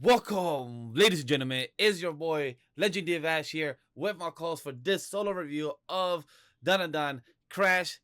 Welcome, ladies and gentlemen. It's your boy Legend Divash here with my calls for this solo review of Dun Crash,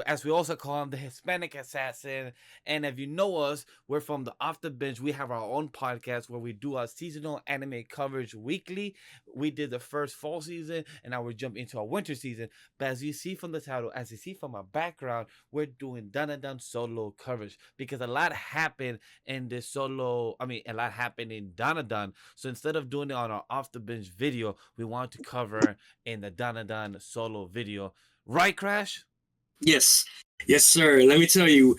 as we also call him, the Hispanic Assassin. And if you know us, we're from the Off the Bench. We have our own podcast where we do our seasonal anime coverage weekly. We did the first fall season, and now we're jumping into our winter season. But as you see from the title, as you see from my background, we're doing Dun solo coverage because a lot happened in this solo. A lot happened in Danadan. So instead of doing it on our off the bench video, we want to cover in the Danadan solo video. Right, Crash? Yes, yes, sir. Let me tell you,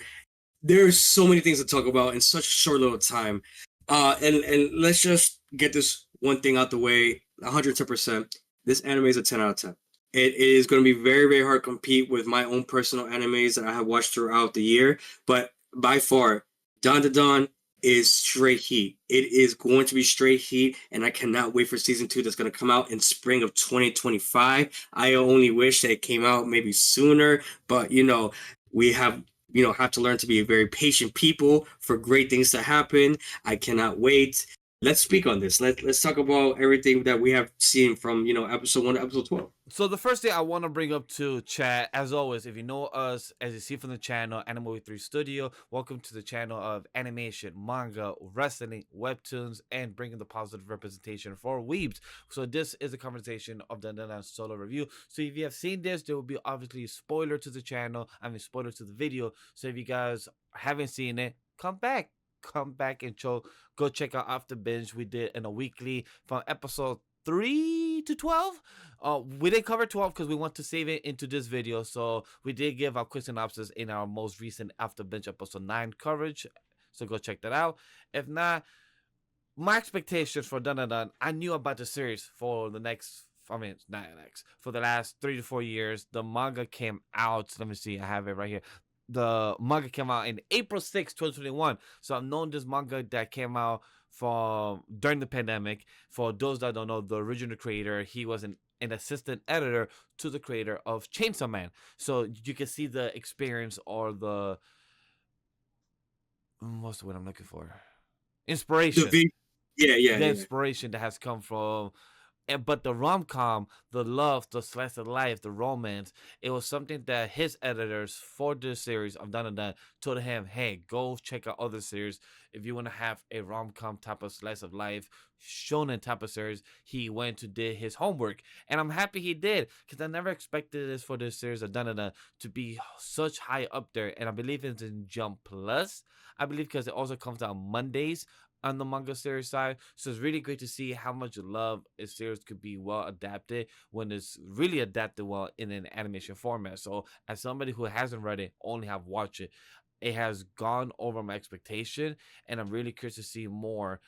there's so many things to talk about in such a short little time. And let's just get this one thing out the way. 110%. This anime is a 10 out of 10. It is going to be very, very hard to compete with my own personal animes that I have watched throughout the year. But by far, Don to Don is straight heat. It is going to be straight heat, and I cannot wait for season 2 that's going to come out in spring of 2025. I only wish that it came out maybe sooner, but we have to learn to be very patient people for great things to happen. I cannot wait. Let's speak on this. Let's talk about everything that we have seen from episode 1 to episode 12. So the first thing I want to bring up to chat, as always, if you know us, as you see from the channel, Anima 3 Studio, welcome to the channel of animation, manga, wrestling, webtoons, and bringing the positive representation for weebs. So this is a conversation of the solo review. So if you have seen this, there will be obviously a spoiler to the channel, spoiler to the video. So if you guys haven't seen it, come back and go check out Off the Binge. We did in a weekly from episode 3 to 12. We didn't cover 12 because we want to save it into this video. So we did give our quick synopsis in our most recent After Bench episode 9 coverage. So go check that out. If not, my expectations for Dun, I knew about the series for the next. For the last 3 to 4 years. The manga came out. Let me see. I have it right here. The manga came out in April 6th, 2021. So I've known this manga that came out from during the pandemic. For those that don't know, the original creator, he was an assistant editor to the creator of Chainsaw Man. So you can see the experience or the what's the word I'm looking for? Inspiration. Yeah, yeah, The yeah. inspiration that has come from but the rom-com, the love, the slice of life, the romance, it was something that his editors for this series of Dun told him, hey, go check out other series. If you want to have a rom-com type of slice of life, shonen type of series, he went to did his homework. And I'm happy he did, because I never expected this for this series of Dun to be such high up there. And I believe it's in Jump Plus. I believe because it also comes out Mondays on the manga series side. So it's really great to see how much love a series could be well adapted when it's really adapted well in an animation format. So as somebody who hasn't read it, only have watched it, it has gone over my expectation, and I'm really curious to see more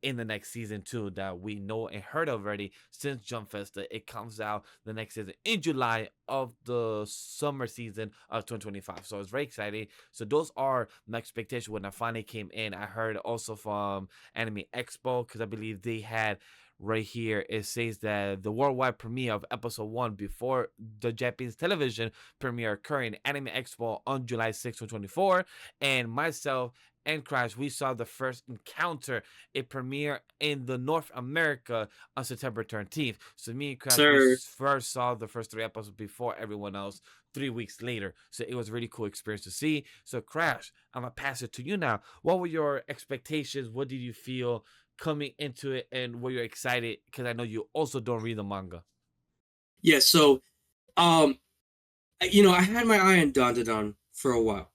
in the next season too that we know and heard already since Jump Festa. It comes out the next season in July of the summer season of 2025. So it's very exciting. So those are my expectations when I finally came in. I heard also from Anime Expo because I believe they had right here it says that the worldwide premiere of episode 1 before the Japanese television premiere occurring Anime Expo on July 6th, 2024, and myself and Crash, we saw the first encounter, a premiere in the North America on September 13th. So me and Crash, we Sir. first saw the first 3 episodes before everyone else 3 weeks later. So it was a really cool experience to see. So Crash, I'm gonna pass it to you now. What were your expectations? What did you feel coming into it, and were you excited? Because I know you also don't read the manga. Yeah, so um I had my eye on Don for a while.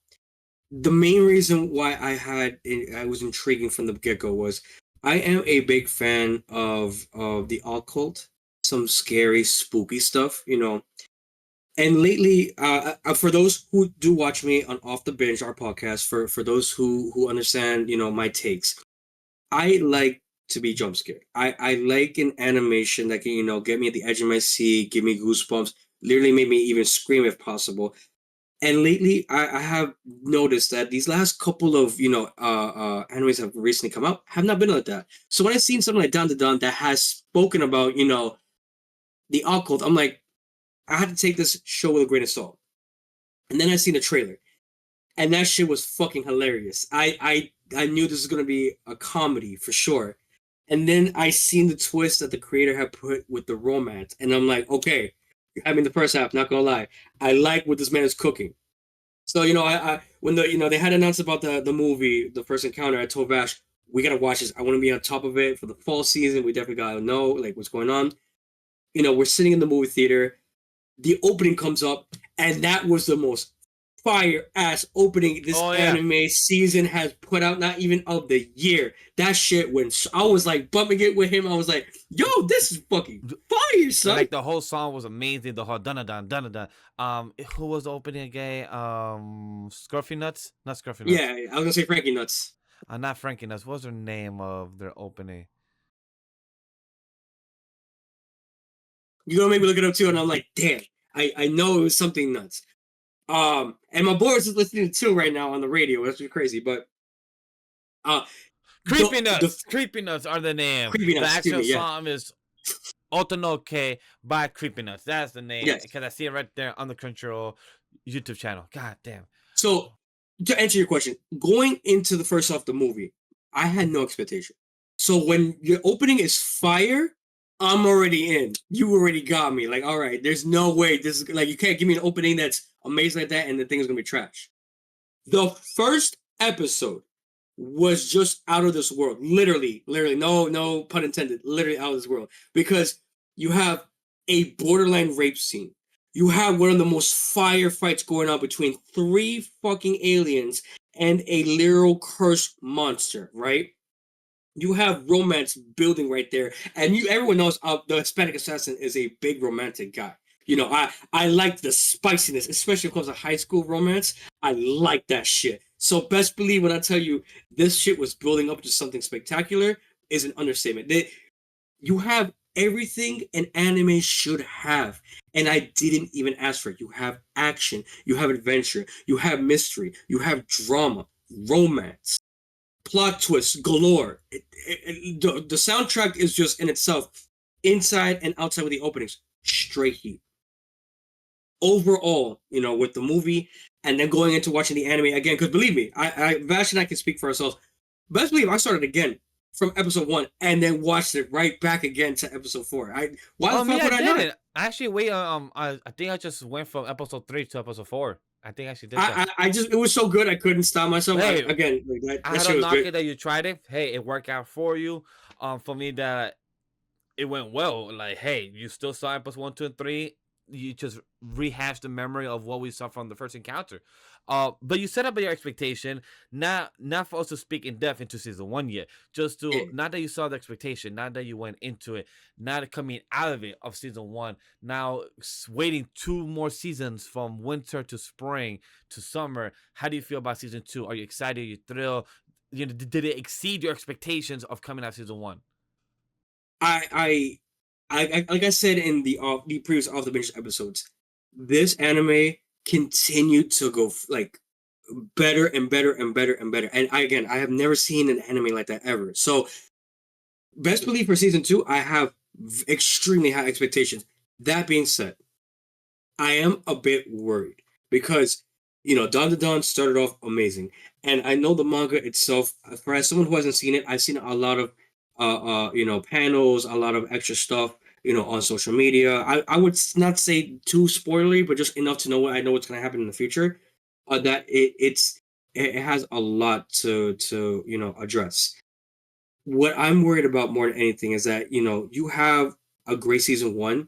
The main reason why I was intriguing from the get-go was I am a big fan of the occult, some scary, spooky stuff. And lately, for those who do watch me on Off the Binge, our podcast, for those who understand, my takes, I like to be jump scared. I like an animation that can, get me at the edge of my seat, give me goosebumps, literally make me even scream if possible. And lately, I have noticed that these last couple of animes have recently come out have not been like that. So when I seen something like Down to Dawn that has spoken about the occult, I'm like, I had to take this show with a grain of salt. And then I seen the trailer, and that shit was fucking hilarious. I knew this was gonna be a comedy for sure. And then I seen the twist that the creator had put with the romance, and I'm like, okay, I mean the first half, not gonna lie, I like what this man is cooking. So I when they had announced about the movie, the first encounter, I told Vash, we gotta watch this. I want to be on top of it for the fall season. We definitely gotta know like what's going on. We're sitting in the movie theater. The opening comes up, and that was the most fire ass opening this Oh yeah. anime season has put out, not even of the year. That shit when I was like bumping it with him, I was like, yo, this is fucking fire, son. Like the whole song was amazing. The whole dun dun dun dun. Who was the opening again? Scruffy Nuts, not Scruffy Yeah, Nuts. I was gonna say Frankie Nuts. Not Frankie Nuts. What was their name of their opening? You gonna make me look it up too, and I'm like, damn, I know it was something nuts. And my boys is listening to right now on the radio. That's crazy, but uh, Creepy the Nuts. Creepy Nuts are the name. Creepy The Nuts, excuse actual me, yeah, song is Otonoke by Creepy Nuts. That's the name yes. because I see it right there on the Crunchyroll YouTube channel. God damn. So to answer your question, going into the first off the movie, I had no expectation. So when your opening is fire, I'm already in. You already got me. Like, all right, there's no way this is like you can't give me an opening that's amazing like that, and the thing is gonna be trash. The first episode was just out of this world. Literally, no pun intended, literally out of this world. Because you have a borderline rape scene. You have one of the most fire fights going on between three fucking aliens and a literal cursed monster, right? You have romance building right there, and everyone knows the Hispanic assassin is a big romantic guy. I like the spiciness, especially when it comes to high school romance. I like that shit. So best believe when I tell you this shit was building up to something spectacular is an understatement. You have everything an anime should have, and I didn't even ask for it. You have action, you have adventure, you have mystery, you have drama, romance, plot twists galore. The soundtrack is just in itself, inside and outside with the openings, straight heat. Overall, with the movie and then going into watching the anime again, because believe me, Vash and I can speak for ourselves. Best believe I started again from episode 1 and then watched it right back again to episode 4. Why the Me, fuck I would I not? didn't. I actually wait. I think I just went from episode 3 to episode 4. I think I actually did that. I just it was so good I couldn't stop myself. Hey, Again, like I that had shit to was knock great. it that you tried it. Hey, it worked out for you. For me that it went well. Like, hey, you still saw episode 1, 2, and 3. You just rehashed the memory of what we saw from the first encounter. But you set up your expectation, not for us to speak in depth into season 1 yet. Just to Yeah. not that you saw the expectation, not that you went into it, not coming out of it of season 1. Now waiting 2 more seasons from winter to spring to summer. How do you feel about season 2? Are you excited? Are you thrilled? Did it exceed your expectations of coming out of season 1? I, like I said in the previous off the bench episodes, this anime continued to go like better and better and better and better. And again, I have never seen an anime like that ever. So best believe for season 2, I have extremely high expectations. That being said, I am a bit worried because Dawn to Dawn started off amazing, and I know the manga itself. For as someone who hasn't seen it, I've seen a lot of panels, a lot of extra stuff, on social media. I would not say too spoilery, but just enough to know what I know what's going to happen in the future. That it has a lot to address. What I'm worried about more than anything is that you have a great season 1,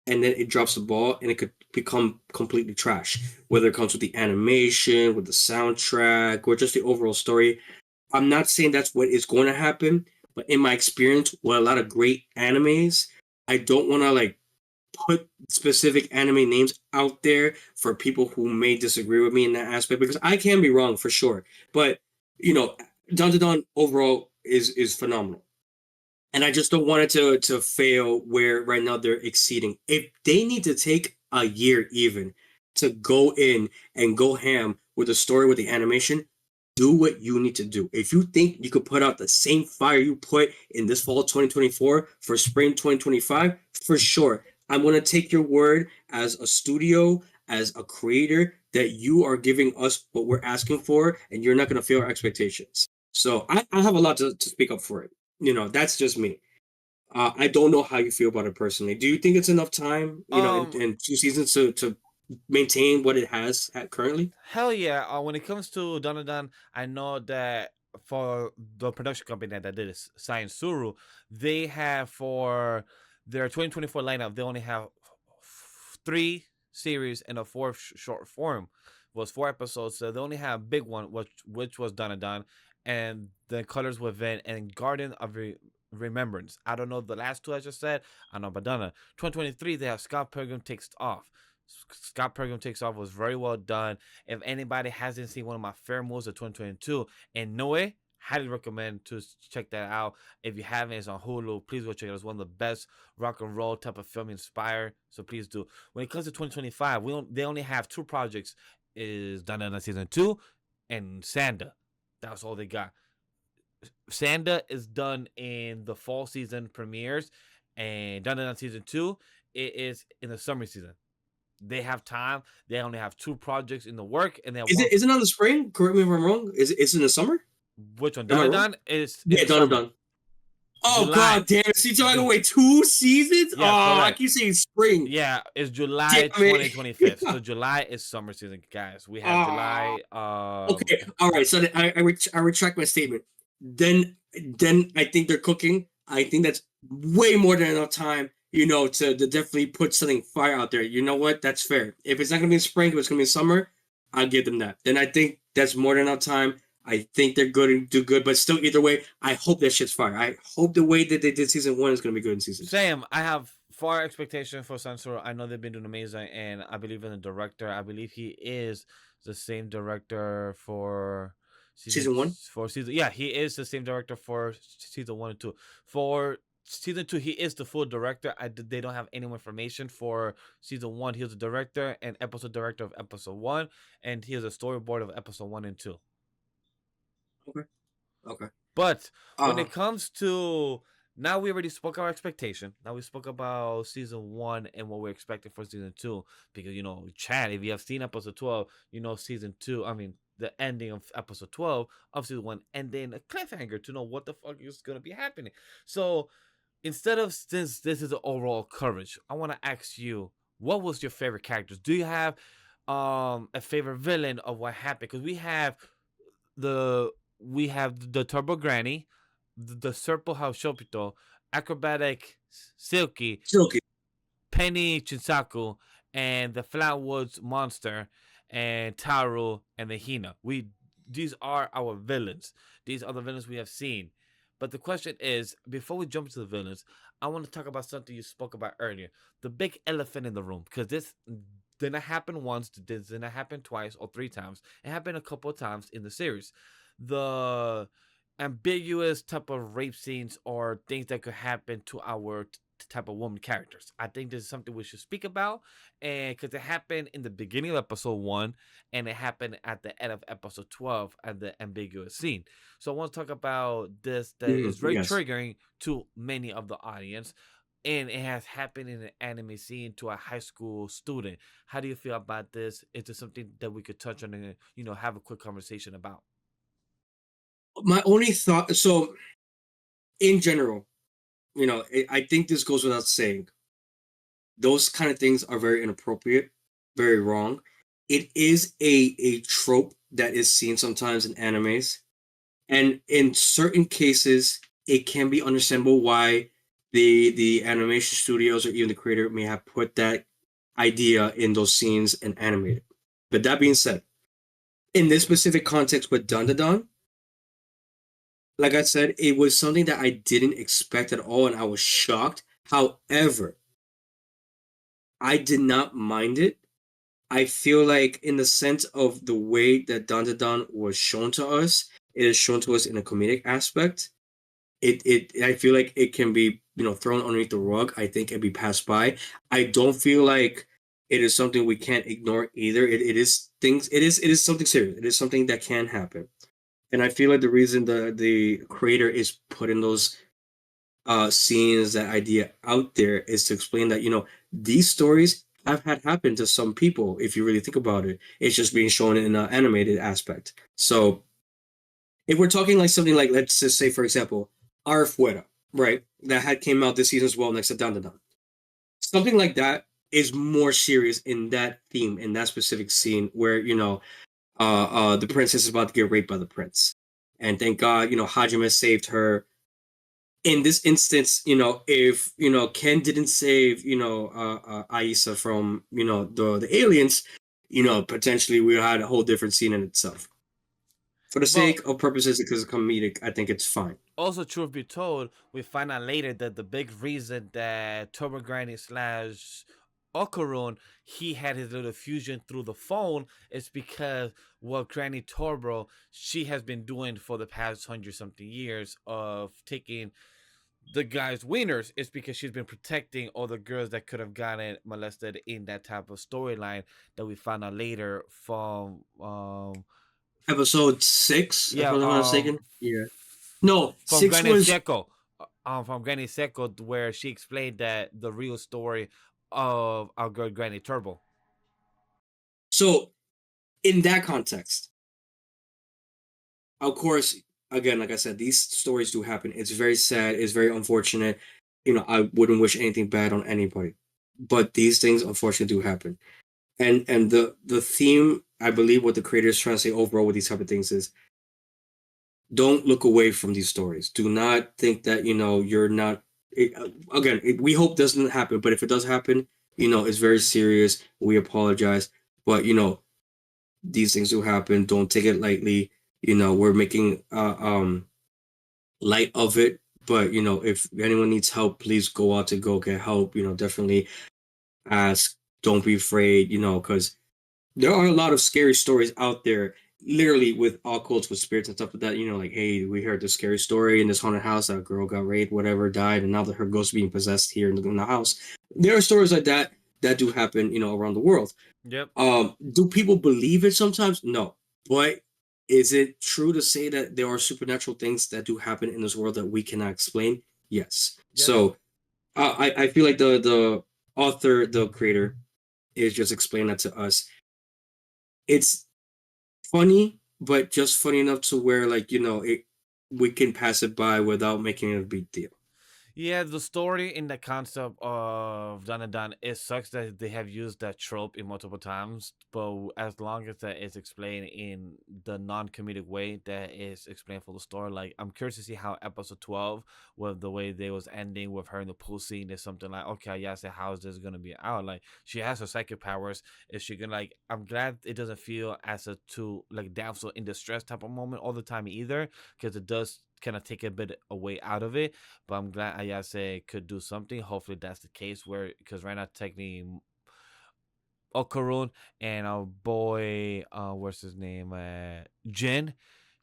and then it drops the ball, and it could become completely trash. Whether it comes with the animation, with the soundtrack, or just the overall story. I'm not saying that's what is going to happen, but in my experience with a lot of great animes, I don't want to like put specific anime names out there for people who may disagree with me in that aspect, because I can be wrong for sure. But you know, Dawn to Dawn overall is phenomenal, and I just don't want it to fail where right now they're exceeding. If they need to take a year even to go in and go ham with the story with the animation, do what you need to do. If you think you could put out the same fire you put in this fall 2024 for spring 2025, for sure. I'm going to take your word as a studio, as a creator, that you are giving us what we're asking for, and you're not going to fail our expectations. So I have a lot to speak up for it. That's just me. I don't know how you feel about it personally. Do you think it's enough time, Um, in 2 seasons to maintain what it has currently? Hell yeah! When it comes to Donadan, I know that for the production company that did this, Science Suru, they have for their 2024 lineup, they only have three series and a fourth short form. It was 4 episodes, so they only have a big one, which was Donadan, and the Colors Within and Garden of Remembrance. I don't know the last two I just said. I know Badana. 2023, they have Scott Pilgrim Takes Off. Scott Pilgrim Takes Off was very well done. If anybody hasn't seen one of my favorite movies of 2022, and Noe, highly recommend to check that out. If you haven't, it's on Hulu. Please go check it out. It's one of the best rock and roll type of film inspired. So please do. When it comes to 2025, they only have two projects. Is Dana season 2 and Sanda. That's all they got. Sanda is done in the fall season premieres, and Dana season 2 it is in the summer season. They have time. They only have two projects in the work, and they have Is one. it is it on the spring? Correct me if I'm wrong. Is it in the summer? Which one? Am I wrong? Done is in Yeah, the done and summer. done. Oh July. god damn it. See, so I can wait 2 seasons? Yeah, Oh, I correct. keep saying spring. Yeah, it's July Damn it. 2025. So July is summer season, guys. We have Ah. July. Okay, all right. So I retract my statement. Then I think they're cooking. I think that's way more than enough time, to definitely put something fire out there. You know what? That's fair. If it's not gonna be in spring, if it's gonna be in summer, I'll give them that. Then I think that's more than enough time. I think they're good and do good, but still, either way, I hope that shit's fire. I hope the way that they did season one is gonna be good in season 2. Sam, I have far expectation for Sansoro. I know they've been doing amazing, and I believe in the director. I believe he is the same director for season Season one. for season. Yeah, he is the same director for season 1 and 2. For season 2, he is the full director. They don't have any more information for season 1. He was the director and episode director of episode 1, and he is a storyboard of episode 1 and 2. Okay. Okay. But when Uh, it comes to now, we already spoke our expectation. Now we spoke about season 1 and what we're expecting for season 2. Because Chad, if you have seen episode 12, season 2. I mean, the ending of episode 12 of season 1, and then a cliffhanger to know what the fuck is gonna be happening. So instead of, since this is the overall coverage, I want to ask you, what was your favorite characters? Do you have a favorite villain of what happened? Because the we have the Turbo Granny, the Serpo Shopito, Acrobatic Silky, Silky. Penny Chinsaku, and the Flatwoods Monster, and Taru, and the Hina. These are our villains. These are the villains we have seen. But the question is, before we jump into the villains, I want to talk about something you spoke about earlier. The big elephant in the room. Because this didn't happen once, this didn't happen twice or 3 times. It happened a couple of times in the series. The ambiguous type of rape scenes or things that could happen to our type of woman characters. I think this is something we should speak about, and because it happened in the beginning of episode 1 and it happened at the end of episode 12 at the ambiguous scene. So I want to talk about this that is very Yes. triggering to many of the audience, and it has happened in an anime scene to a high school student. How do you feel about this? Is this something that we could touch on and have a quick conversation about? My only thought. So, in general, I think this goes without saying. Those kind of things are very inappropriate, very wrong. It is a trope that is seen sometimes in animes, and in certain cases, it can be understandable why the animation studios or even the creator may have put that idea in those scenes and animated. But that being said, in this specific context with Dandadan, like I said, it was something that I didn't expect at all, and I was shocked. However, I did not mind it. I feel like, in the sense of the way that Dandadan was shown to us, it is shown to us in a comedic aspect. I feel like it can be thrown underneath the rug. I think it be passed by. I don't feel like it is something we can't ignore either. It is things. It is something serious. It is something that can happen. And I feel like the reason the creator is putting those scenes, that idea out there, is to explain that these stories have had happened to some people. If you really think about it, it's just being shown in an animated aspect. So if we're talking like something like, let's just say, for example, Afuera, right? That had came out this season as well next to Dan Dan Dan. Something like that is more serious in that theme, in that specific scene where, the princess is about to get raped by the prince. And thank God, Hajime saved her. In this instance, if Ken didn't save, Aisa from, the aliens, potentially we had a whole different scene in itself. For the But sake of purposes, because of comedic, I think it's fine. also, truth be told, we find out later that the big reason that Turbo Granny slash Okarun he had his little fusion through the phone is because what Granny Turbo she has been doing for the past 100 something years of taking the guy's wieners is because she's been protecting all the girls that could have gotten molested in that type of storyline that we found out later from Episode 6, if yeah I'm not mistaken. Yeah. No, from 6 Granny was. Seco, from Granny Seco, where she explained that the real story of our girl Granny Turbo. So, in that context, of course, again, like I said, these stories do happen. It's very sad. It's very unfortunate. I wouldn't wish anything bad on anybody, but these things unfortunately do happen. And the theme, I believe, what the creator is trying to say overall with these type of things is, don't look away from these stories. Do not think that you're not. Again, we hope doesn't happen, but if it does happen, it's very serious. We apologize, but these things do happen. Don't take it lightly. We're making light of it, but if anyone needs help, please go out to go get help. Definitely ask. Don't be afraid. Because there are a lot of scary stories out there, literally with occults, with spirits and stuff like that. Like, hey, we heard this scary story in this haunted house. That girl got raped, whatever, died, and now that her ghost being possessed here in the house. There are stories like that that do happen, around the world. Yep. Do people believe it sometimes? No. But is it true to say that there are supernatural things that do happen in this world that we cannot explain? Yes. Yes. So I feel like the author, the creator, is just explaining that to us. It's funny, but just funny enough to where, like, we can pass it by without making it a big deal. Yeah, the story in the concept of Dun and Dun, it sucks that they have used that trope in multiple times, but as long as that is explained in the non-comedic way that is explained for the story, like I'm curious to see how episode 12, with the way they was ending with her in the pool scene, is something like, okay, yeah, I said, how is this gonna be out? Like she has her psychic powers. Is she gonna like? I'm glad it doesn't feel as a too like damsel in distress type of moment all the time either, because it does kind of take a bit away out of it, but I'm glad Ayase could do something. Hopefully that's the case where because right now technically Okarun and our boy what's his name Jin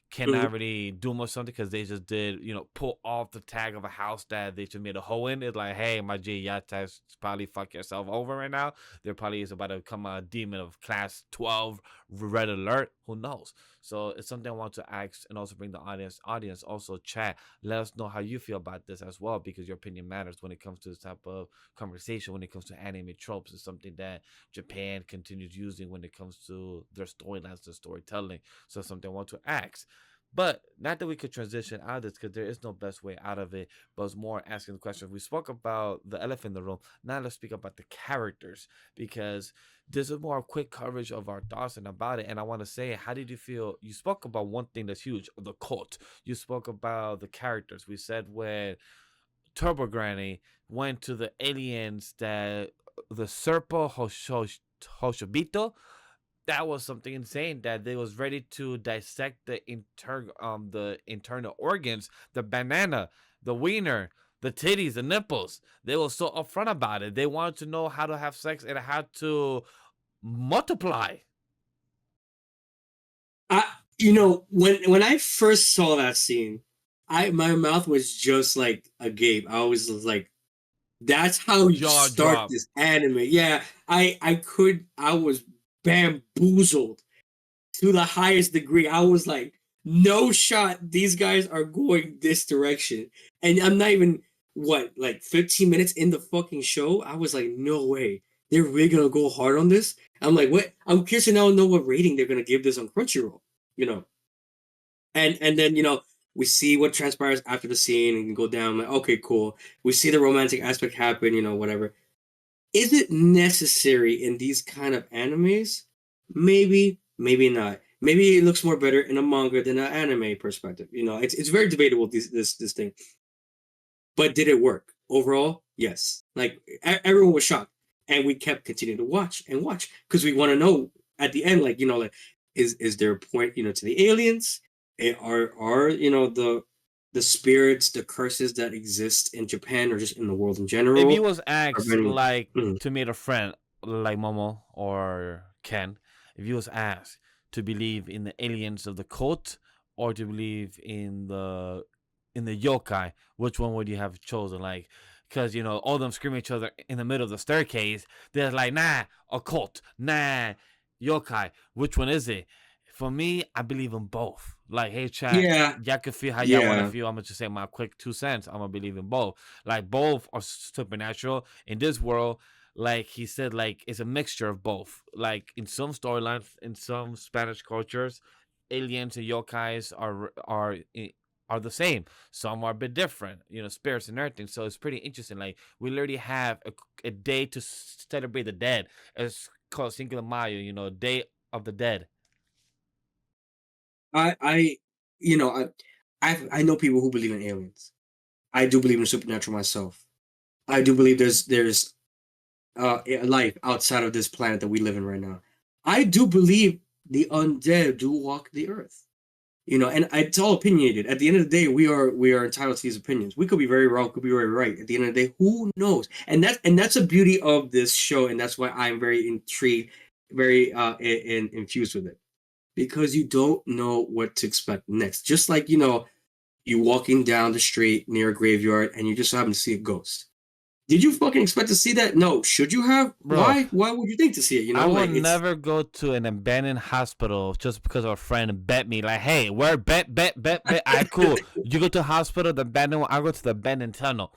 Mhm. cannot really do much something because they just did, pull off the tag of a house that they just made a hole in. It's like, hey, my G, y'all probably fuck yourself over right now. There probably is about to come a demon of class 12, red alert. Who knows? So it's something I want to ask and also bring the audience also chat. Let us know how you feel about this as well, because your opinion matters when it comes to this type of conversation. When it comes to anime tropes, it's something that Japan continues using when it comes to their storylines, their storytelling. So it's something I want to ask. But not that we could transition out of this because there is no best way out of it, but it's more asking the question. We spoke about the elephant in the room. Now let's speak about the characters because this is more a quick coverage of our thoughts and about it. And I want to say, how did you feel? You spoke about one thing that's huge, the cult. You spoke about the characters. We said when Turbo Granny went to the aliens that the Serpo Hoshobito, that was something insane that they was ready to dissect the internal organs, the banana, the wiener, the titties, the nipples. They were so upfront about it. They wanted to know how to have sex and how to multiply. I, when I first saw that scene, my mouth was just like agape. I was like, that's how you Jaw start drop. this anime. Yeah, I was bamboozled to the highest degree. I was like, no shot, these guys are going this direction. And I'm not even, what, like 15 minutes in the fucking show? I was like, no way. They're really gonna go hard on this? I'm like, what? I'm curious to now know what rating they're gonna give this on Crunchyroll, you know. And then, We see what transpires after the scene and go down. Like, okay, cool. We see the romantic aspect happen. Whatever. Is it necessary in these kind of animes? Maybe, maybe not. Maybe it looks more better in a manga than an anime perspective. It's very debatable this thing. But did it work overall? Yes. Like everyone was shocked, and we kept continuing to watch and watch because we want to know at the end, like is there a point, to the aliens? Are the spirits, the curses that exist in Japan or just in the world in If you general? was Are asked many, like Mhm. to meet a friend like Momo or Ken, if you was asked to believe in the aliens of the cult or to believe in the yokai, which one would you have chosen? Like, because all them screaming at each other in the middle of the staircase. They're like, nah, a cult, nah, yokai. Which one is it? For me, I believe in both. Like, hey, chat, Yeah, y'all can feel how y'all want to yeah. feel. I'm gonna just say my quick 2 cents. I'm gonna believe in both. Like, both are supernatural in this world. Like he said, like it's a mixture of both. Like in some storylines, in some Spanish cultures, aliens and yokais are the same. Some are a bit different, spirits and everything. So it's pretty interesting. Like we literally have a day to celebrate the dead. It's called Cinco de Mayo. Day of the Dead. I you know I know people who believe in aliens. I do believe in supernatural myself. I do believe there's a life outside of this planet that we live in right now. I do believe the undead do walk the earth. And it's all opinionated. At the end of the day, we are entitled to these opinions. We could be very wrong, could be very right. At the end of the day, who knows? And that's the beauty of this show, and that's why I'm very intrigued, very infused with it, because you don't know what to expect next. Just like you walking down the street near a graveyard and you just happen to see a ghost. Did you fucking expect to see that? No. Should you have? Bro, Why would you think to see it? I will Like it's never go to an abandoned hospital just because a friend bet me. Like, hey, where bet. I cool. You go to a hospital, the abandoned one. I go to the abandoned tunnel.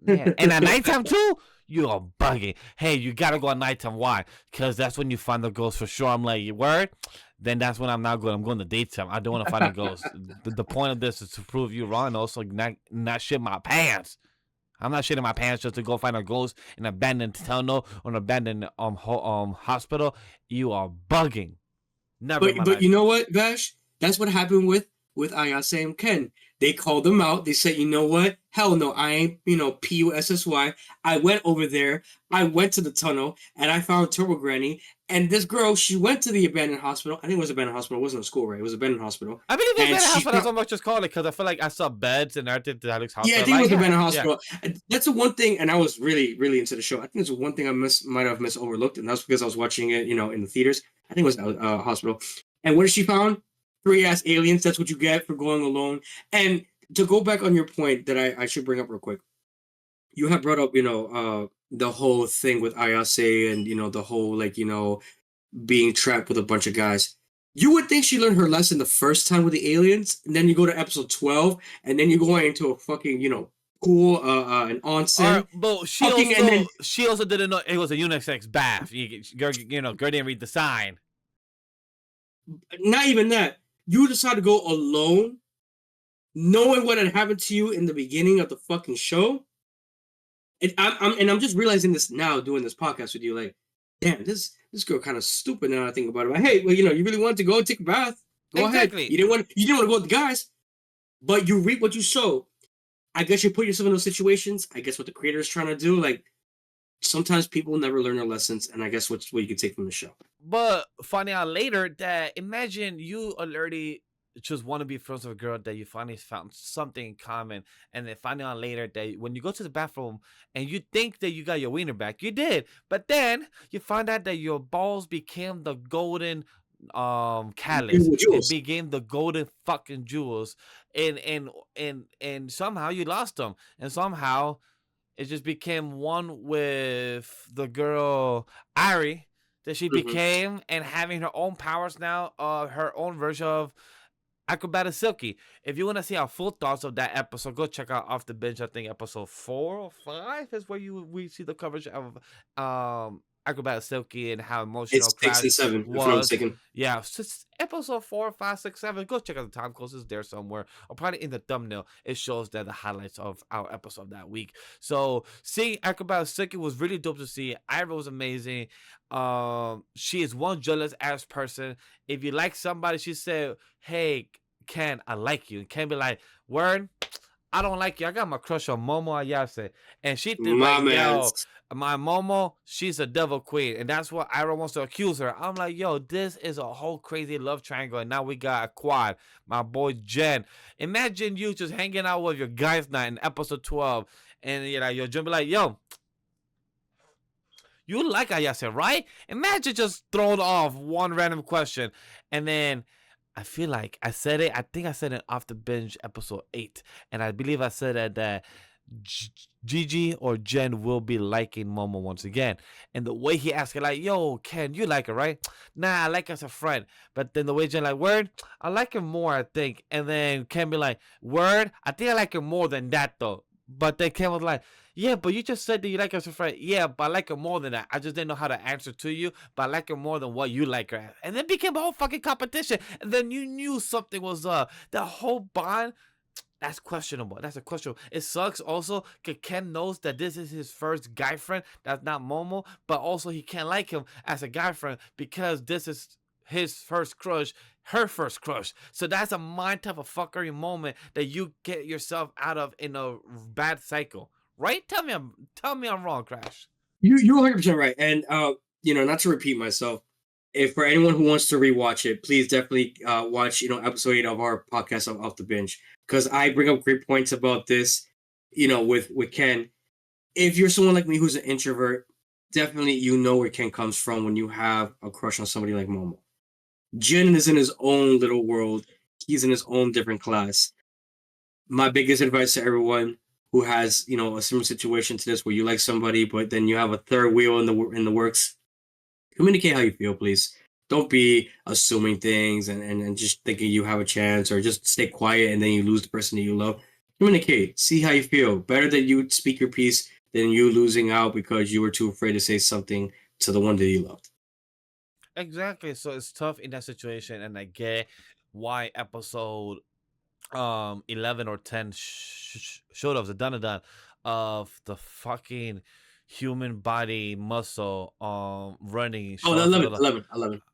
Man, and at nighttime too. You are bugging. Hey, you gotta go at nighttime. Why? Because that's when you find the ghost for sure. I'm like, you word? Then that's when I'm not going. I'm going to daytime. I don't want to find a ghost. The point of this is to prove you wrong and also not shit my pants. I'm not shitting my pants just to go find a ghost in an abandoned tunnel or an abandoned hospital. You are bugging. Never in my but life. you know what, Vash? That's what happened with Ayase and Ken. They called them out. They said, you know what? Hell no, I ain't, PUSSY. I went over there. I went to the tunnel and I found Turbo Granny. And this girl, she went to the abandoned hospital. I think it was abandoned hospital. It wasn't a school, right? It was abandoned hospital. I believe it's And abandoned she hospital. That's what I just call it because I feel like I saw beds and everything that looks Yeah, I hospital. think it Like, was yeah, abandoned yeah. hospital. And that's the one thing, and I was really, really into the show. I think it's one thing I might have overlooked, and that's because I was watching it, in the theaters. I think it was hospital. And what did she found? Three ass aliens. That's what you get for going alone. And to go back on your point that I should bring up real quick, you have brought up, the whole thing with Ayase and the whole like being trapped with a bunch of guys. You would think she learned her lesson the first time with the aliens, and then you go to episode 12, and then you're going into a fucking, pool, an Or, onsen, but fucking, and then she also didn't know it was a unisex bath. Girl didn't read the sign. not even that. You decide to go alone, knowing what had happened to you in the beginning of the fucking show. And I'm just realizing this now doing this podcast with you. Like, damn, this girl kind of stupid now I think about it. But hey, well, you really wanted to go take a bath. Go ahead. Exactly. You didn't want to go with the guys, but you reap what you sow. I guess you put yourself in those situations. I guess what the creator is trying to do, like sometimes people never learn their lessons, and I guess what you can take from the show. But finding out later that imagine you already just want to be friends with a girl that you finally found something in common, and then finding out later that when you go to the bathroom and you think that you got your wiener back, you did, but then you find out that your balls became the golden callus. Beautiful It jewels. became the golden fucking jewels, and somehow you lost them, and somehow it just became one with the girl Ari that she Mm-hmm. became and having her own powers now, her own version of Acrobatic Silky. If you want to see our full thoughts of that episode, go check out Off the Bench. I think episode 4 or 5 is where we see the coverage of Acrobat Silky and how emotional It's 6 Crash and 7, if I'm not was. mistaken. Yeah, episode 4, 5, 6, 7. Go check out the time codes. It's there somewhere. Or probably in the thumbnail. It shows that the highlights of our episode that week. So seeing Acrobat Silky was really dope to see. Ira was amazing. She is one jealous ass person. If you like somebody, she said, "Hey, Ken, I like you." And Ken be like, "Word, I don't like you. I got my crush on Momo Ayase." And she did My like, man. "Yo, my Momo, she's a devil queen." And that's what Ira wants to accuse her. I'm like, yo, this is a whole crazy love triangle. And now we got a quad. My boy Jen. Imagine you just hanging out with your guys night in episode 12. And you're like, yo, Jen be like, yo, you like Ayase, right? Imagine just throwing off one random question. And then I feel like I said it. I think I said it off the binge episode 8. And I believe I said that Gigi or Jen will be liking Momo once again. And the way he asked her, like, yo, Ken, you like her, right? Nah, I like her as a friend. But then the way Jen, like, word, I like her more, I think. And then Ken be like, word, I think I like her more than that, though. But then Ken was like, yeah, but you just said that you like her as a friend. Yeah, but I like her more than that. I just didn't know how to answer to you, but I like her more than what you like her as. And then became a whole fucking competition. And then you knew something was up. The whole bond, that's questionable. That's a question. It sucks also because Ken knows that this is his first guy friend. That's not Momo, but also he can't like him as a guy friend because this is his first crush, her first crush. So that's a mind type of fuckery moment that you get yourself out of in a bad cycle, right? Tell me I'm wrong, Crash. You're 100% right. And not to repeat myself, if for anyone who wants to rewatch it, please definitely watch episode 8 of our podcast of Off the Binge, because I bring up great points about this. With Ken, if you're someone like me who's an introvert, definitely you know where Ken comes from when you have a crush on somebody like Momo. Jin is in his own little world. He's in his own different class. My biggest advice to everyone who has a similar situation to this, where you like somebody but then you have a third wheel in the works, communicate how you feel, please. Don't be assuming things and just thinking you have a chance, or just stay quiet and then you lose the person that you love. Communicate. See how you feel. Better that you speak your piece than you losing out because you were too afraid to say something to the one that you loved. Exactly. So it's tough in that situation, and I get why episode 11 or 10 showed us the done of the fucking human body muscle running Oh, show us a 11, little 11,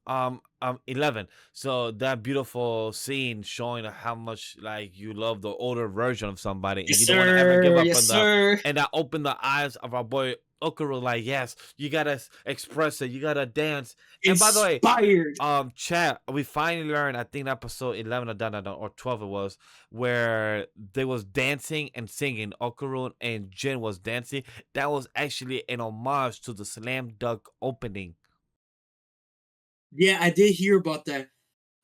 11. 11. So that beautiful scene showing how much like you love the older version of somebody and Yes, you don't want to ever give sir. up Yes, on the, sir. and that opened the eyes of our boy Okuro, like, yes, you gotta express it, you gotta dance. And by the way, Inspired. chat, we finally learned, I think episode 11 or 12 it was, where they was dancing and singing. Okuro and Jin was dancing. That was actually an homage to the Slam Dunk opening. Yeah, I did hear about that.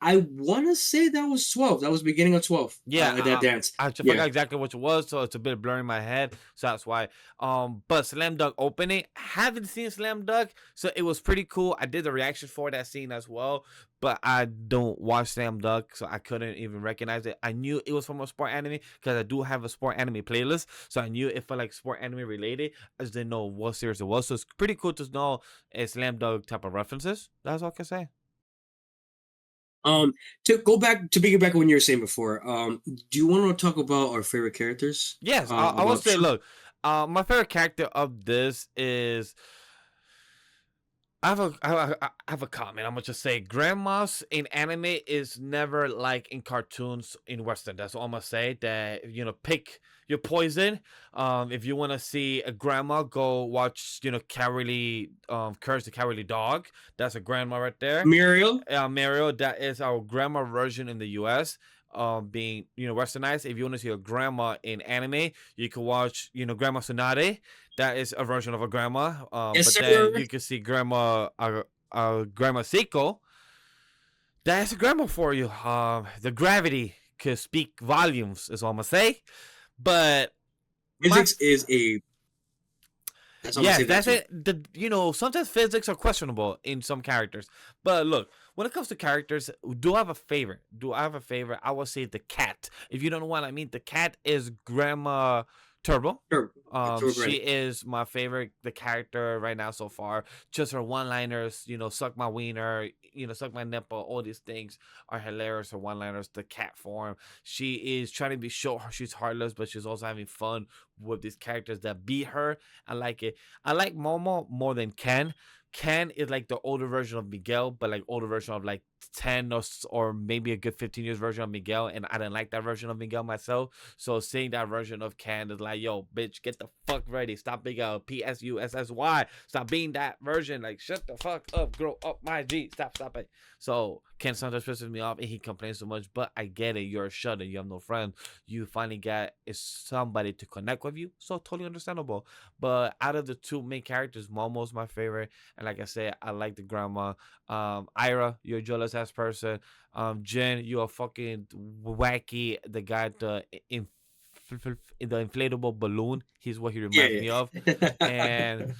I want to say that was 12. That was beginning of 12. Yeah, That dance. I just Yeah. forgot exactly what it was, so it's a bit blurry in my head. So that's why. But Slam Dunk opening, haven't seen Slam Dunk, so it was pretty cool. I did the reaction for that scene as well, but I don't watch Slam Dunk, so I couldn't even recognize it. I knew it was from a sport anime because I do have a sport anime playlist, so I knew it felt like sport anime related. I just didn't know what series it was, so it's pretty cool to know a Slam Dunk type of references. That's all I can say. To go back to piggyback on what you were saying before, do you want to talk about our favorite characters? Yes, I will About say, look, my favorite character of this is I have a comment. I'm gonna just say grandmas in anime is never like in cartoons in Western. That's all I'm gonna say. That pick your poison. If you wanna see a grandma, go watch Cowardly Courage the Cowardly Dog. That's a grandma right there. Muriel? Mario, that is our grandma version in the U.S. Being westernized. If you want to see a grandma in anime, you can watch Grandma Tsunade. That is a version of a grandma. Yes, But then sir. you can see Grandma Seiko. That's a grandma for you. The gravity could speak volumes, is all I'm gonna say. But my Physics is a. That's all I'm gonna yes, say that that's too. it. Sometimes physics are questionable in some characters. But look, when it comes to characters, do I have a favorite? I would say the cat. If you don't know what I mean, the cat is Grandma Turbo. Sure. Turbo She Granny. is my favorite, the character right now so far. Just her one-liners, suck my wiener, suck my nipple. All these things are hilarious. Her one-liners, the cat form. She is trying to be show her she's heartless, but she's also having fun with these characters that beat her. I like it. I like Momo more than Ken. Ken is like the older version of Miguel, but like older version of like 10 or maybe a good 15 years version of Miguel, and I didn't like that version of Miguel myself. So seeing that version of Ken is like, yo, bitch, get the fuck ready. Stop being a PSUSSY. Stop being that version. Like, shut the fuck up. Grow up, my G. Stop it. So Ken sometimes pisses me off and he complains so much, but I get it. You're a shutter. You have no friends. You finally got is somebody to connect with you. So totally understandable. But out of the two main characters, Momo's my favorite. And like I said, I like the grandma. Ira, you're a jealous ass person. Jen, you're a fucking wacky. The guy, the inflatable balloon. He's what he reminds Yeah, me of. yeah. And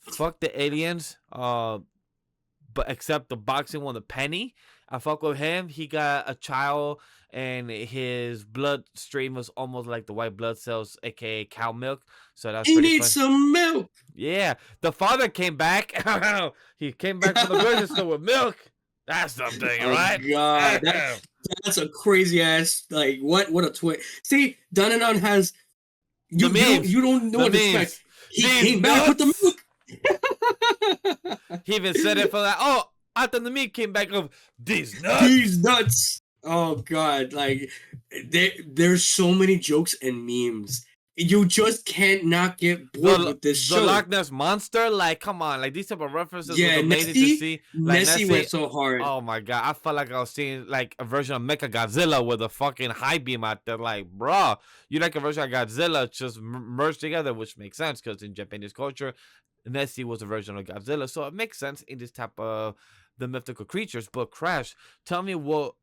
fuck the aliens. But except the boxing one, the Penny. I fuck with him. He got a child, and his bloodstream was almost like the white blood cells, aka cow milk. So that's He pretty needs fun. some milk. Yeah, the father came back. He came back from the grocery store with milk. That's something, Oh right? God, that's a crazy ass, like, what a twist. See, Dunanon has The memes. you don't know The what to expect. memes. He These came back with the nuts. milk. He even said it for that. Oh, after the meat came back of these nuts. These nuts. Oh God, like there's so many jokes and memes. You just can't not get bored with this The show. Loch Ness monster, like, come on, like these type of references Yeah, was amazing to Nessie. see. Like Nessie went so hard. oh my god, I felt like I was seeing like a version of Mecha Godzilla with a fucking high beam out there. Like, bruh, you like a version of Godzilla just merged together, which makes sense because in Japanese culture, Nessie was a version of Godzilla, so it makes sense in this type of the mythical creatures. But Crash, tell me what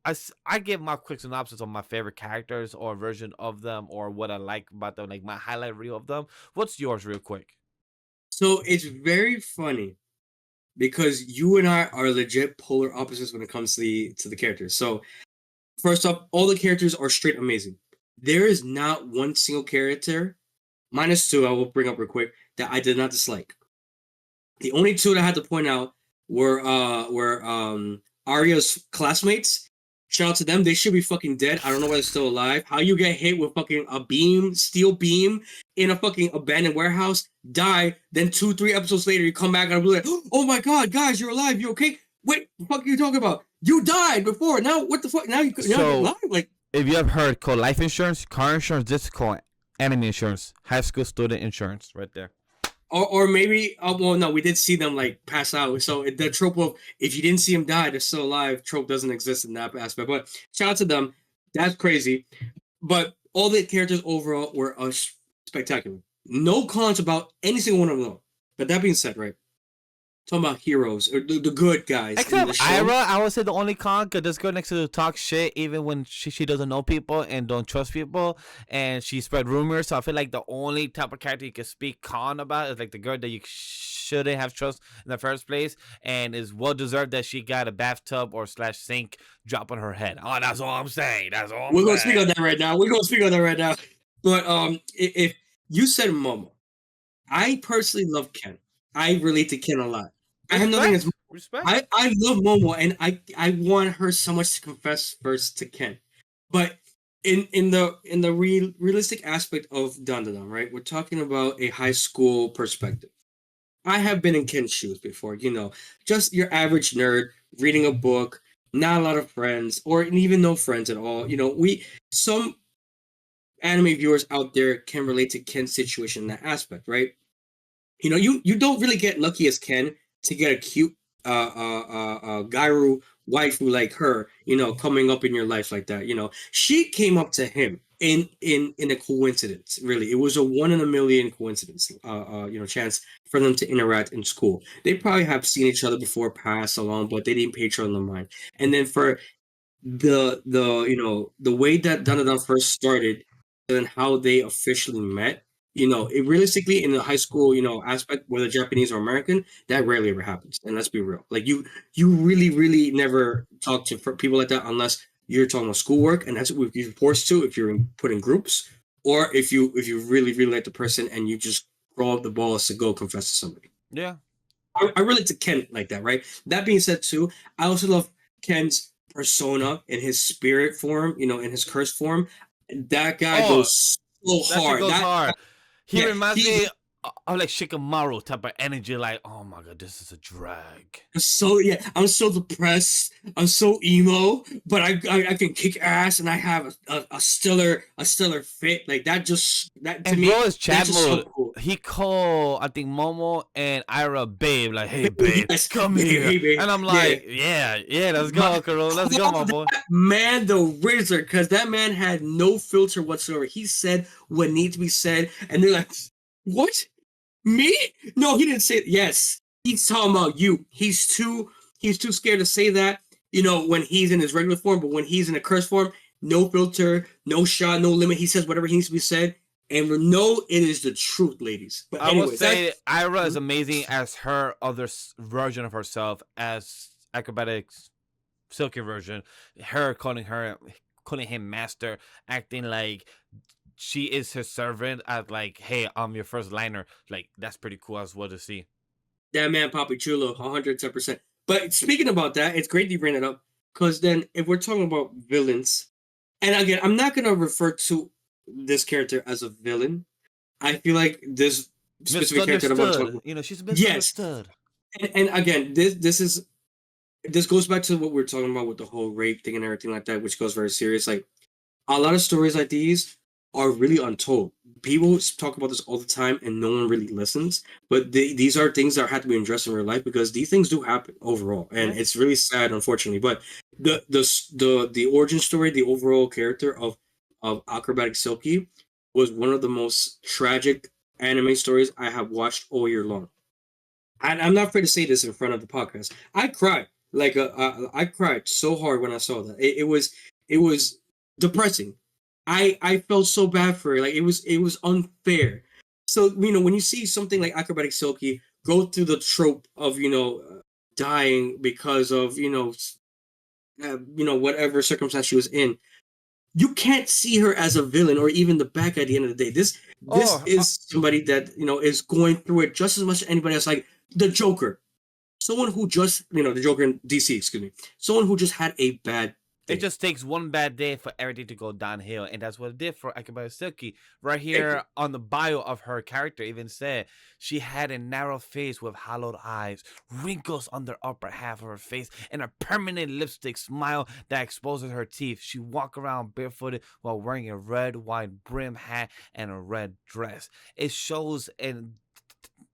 I give my quick synopsis on my favorite characters or version of them or what I like about them, like my highlight reel of them. What's yours, real quick? So it's very funny because you and I are legit polar opposites when it comes to the characters. So first off, all the characters are straight amazing. There is not one single character, minus two, I will bring up real quick, that I did not dislike. The only two that I had to point out were Arya's classmates. Shout out to them. They should be fucking dead. I don't know why they're still alive. How you get hit with fucking a beam, steel beam, in a fucking abandoned warehouse, die, then 2-3 episodes later you come back and be like, oh my god, guys, you're alive. You okay? Wait, what the fuck are you talking about? You died before. Now what the fuck? Now you're alive? Like, if you have heard called life insurance, car insurance, this is called anime insurance, high school student insurance, right there. or maybe well, no, we did see them like pass out. So the trope of if you didn't see him die, they're still alive trope doesn't exist in that aspect. But shout out to them. That's crazy. But all the characters overall were spectacular. No cons about any single one of them. But that being said, right? Talking about heroes or the good guys in the Except show. Ira, I would say the only con because this girl next to talk shit even when she doesn't know people and don't trust people, and she spread rumors. So I feel like the only type of character you can speak con about is like the girl that you shouldn't have trust in the first place, and is well deserved that she got a bathtub or slash sink drop on her head. Oh, that's all I'm saying. That's all I'm We're saying. gonna speak on that right now. We're gonna speak on that right now. But if you said Momo, I personally love Ken. I relate to Ken a lot. I have nothing against Respect. I love Momo and I want her so much to confess first to Ken. But in the realistic aspect of Don, right? We're talking about a high school perspective. I have been in Ken's shoes before, just your average nerd reading a book, not a lot of friends, or even no friends at all. Some anime viewers out there can relate to Ken's situation in that aspect, right? You don't really get lucky as Ken to get a cute Gairu waifu like her, coming up in your life like that. She came up to him in a coincidence. Really, it was a 1 in a million coincidence. Chance for them to interact in school. They probably have seen each other before, passed along, but they didn't pay each other in the mind. And then for the way that Dandadan first started and how they officially met, it realistically in the high school, aspect, whether Japanese or American, that rarely ever happens. And let's be real, like you really, really never talk to people like that unless you're talking about schoolwork, and that's what you're forced to if you're put in groups, or if you really really like the person and you just grow up the balls to go confess to somebody. Yeah. I relate to Ken like that, right? That being said, too, I also love Ken's persona in his spirit form, in his curse form. That guy Oh, goes so that shit hard. goes That hard. He yeah, reminds he me of like Shikamaru type of energy. Like, oh my god, this is a drag. so yeah. I'm so depressed. I'm so emo, but I can kick ass and I have a stellar fit. Like that just that to And me bro is that's chat just so mode. cool. He called I think Momo and Ira babe. Like, hey babe, Yes, come hey, here. hey, man, And I'm yeah. like, yeah, yeah, let's My, go, Kuro. Let's go, my call boy. that man the wizard because that man had no filter whatsoever. He said what needs to be said, and they're like, "What? Me? No, he didn't say it. Yes, he's talking about you. He's too scared to say that. When he's in his regular form, but when he's in a curse form, no filter, no shot, no limit. He says whatever needs to be said, and we know it is the truth, ladies. But I will anyways, that say Ira is amazing as her other version of herself as acrobatics silky version. Calling him master, acting like she is his servant as like, hey, I'm your first liner. Like that's pretty cool as well to see. that man, Papi Chulo, 110%. But speaking about that, it's great you bring it up because then if we're talking about villains, and again, I'm not gonna refer to this character as a villain. I feel like this specific character that I'm going to talk Misunderstood. about. You know, she's Yes, misunderstood. and again, this goes back to what we're talking about with the whole rape thing and everything like that, which goes very serious. Like a lot of stories like these are really untold. People talk about this all the time, and no one really listens. But these are things that have to be addressed in real life because these things do happen overall, and Yeah. it's really sad, unfortunately. But the origin story, the overall character of Acrobatic Silky, was one of the most tragic anime stories I have watched all year long. And I'm not afraid to say this in front of the podcast. I cried I cried so hard when I saw that. It was depressing. I felt so bad for her. Like it was unfair. So when you see something like Acrobatic Silky go through the trope of dying because of whatever circumstance she was in, you can't see her as a villain or even the bad guy at the end of the day. This Oh, is somebody that is going through it just as much as anybody else. Like the Joker, someone who just the Joker in DC, excuse me, someone who just had a bad it day. just takes one bad day for everything to go downhill, and that's what it did for Akibara Suki. Right Thank you. here on the bio of her character, even said she had a narrow face with hollowed eyes, wrinkles on the upper half of her face, and a permanent lipstick smile that exposes her teeth. She walked around barefooted while wearing a red wine brim hat and a red dress. It shows in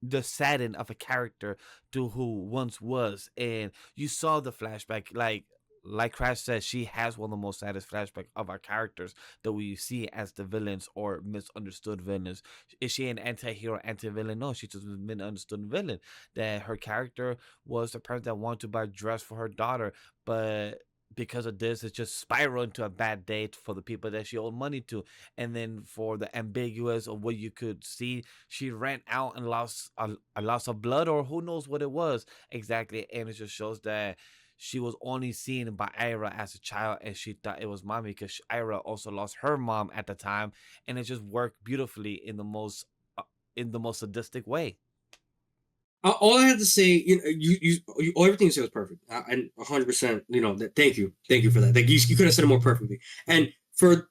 the sadden of a character to who once was, and you saw the flashback like Crash said, she has one of the most saddest flashback of our characters that we see as the villains or misunderstood villains. Is she an anti-hero, anti-villain? No, she's just a misunderstood villain. That her character was the person that wanted to buy a dress for her daughter, but because of this, it just spiraled into a bad date for the people that she owed money to. And then for the ambiguous of what you could see, she ran out and lost a loss of blood, or who knows what it was exactly. And it just shows that she was only seen by Ira as a child, and she thought it was mommy because Ira also lost her mom at the time, and it just worked beautifully in the most sadistic way. All I have to say, everything you said was perfect, and 100%. Thank you for that. Like you could have said it more perfectly. And for